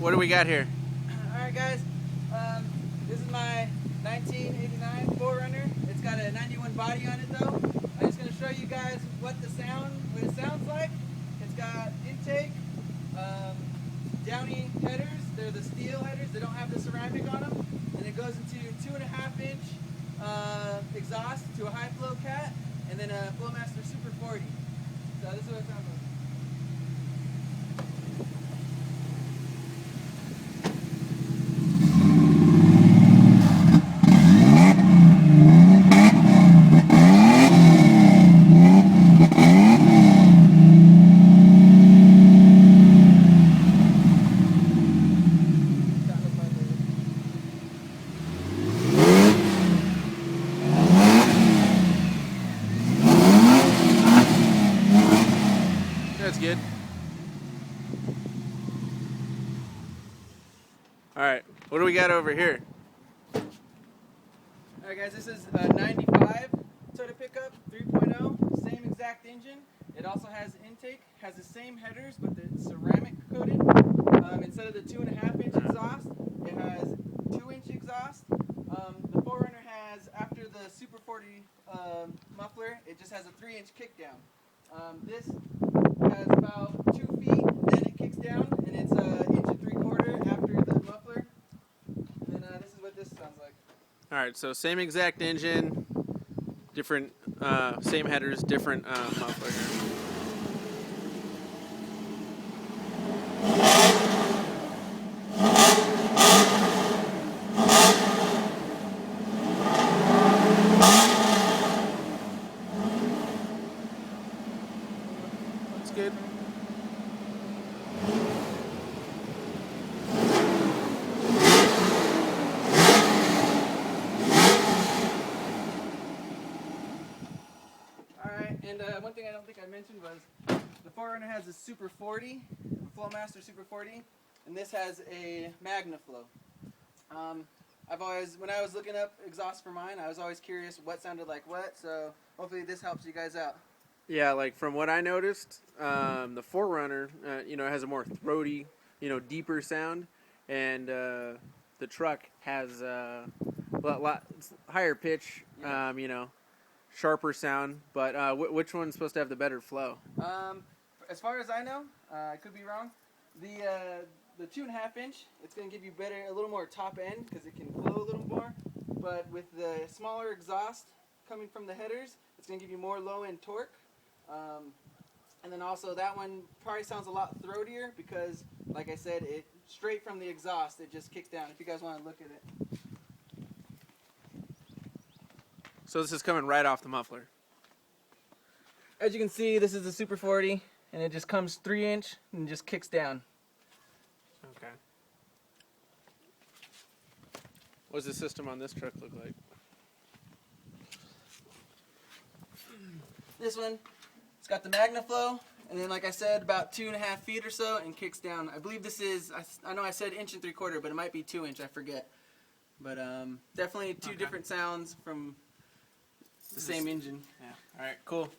what do we got here? Alright guys, this is my 1989 4Runner. It's got a 91 body on it though. I'm just going to show you guys what it sounds like. It's got intake, Downey headers. They're the steel headers. They don't have the ceramic on them. And it goes into 2.5 inch exhaust to a high flow cat, and then a Flowmaster Super 40. So this is what it sounds like. That's good. Alright, what do we got over here? Alright guys, this is a 95 Toyota pickup 3.0, same exact engine. It also has intake, has the same headers but the ceramic coated. Instead of the 2.5 inch exhaust, it has 2-inch exhaust. The 4Runner has, after the Super 40 muffler, it just has a 3-inch kickdown. This has about 2 feet, then it kicks down, and it's 1.75 inches after the muffler. And then this is what this sounds like. Alright, so same exact engine, different, same headers, different muffler here. That's good. Alright, and one thing I don't think I mentioned was the 4Runner has a Super 40, a Flowmaster Super 40, and this has a Magnaflow. When I was looking up exhaust for mine, I was always curious what sounded like what, so hopefully this helps you guys out. Yeah, like from what I noticed, the 4Runner, has a more throaty, deeper sound, and the truck has a lot higher pitch, sharper sound. But which one's supposed to have the better flow? As far as I know, I could be wrong. The 2.5 inch, it's going to give you a little more top end because it can flow a little more. But with the smaller exhaust coming from the headers, it's going to give you more low end torque. And then also that one probably sounds a lot throatier because, like I said, it straight from the exhaust, it just kicks down. If you guys want to look at it. So this is coming right off the muffler. As you can see, this is the Super 40, and it just comes 3-inch and just kicks down. Okay. What does the system on this truck look like? This one, it's got the Magnaflow, and then like I said, about 2.5 feet or so, and kicks down. I believe this is, I know I said 1.75 inch, but it might be 2 inch, I forget. But definitely two different sounds from the same engine. Yeah. All right, cool.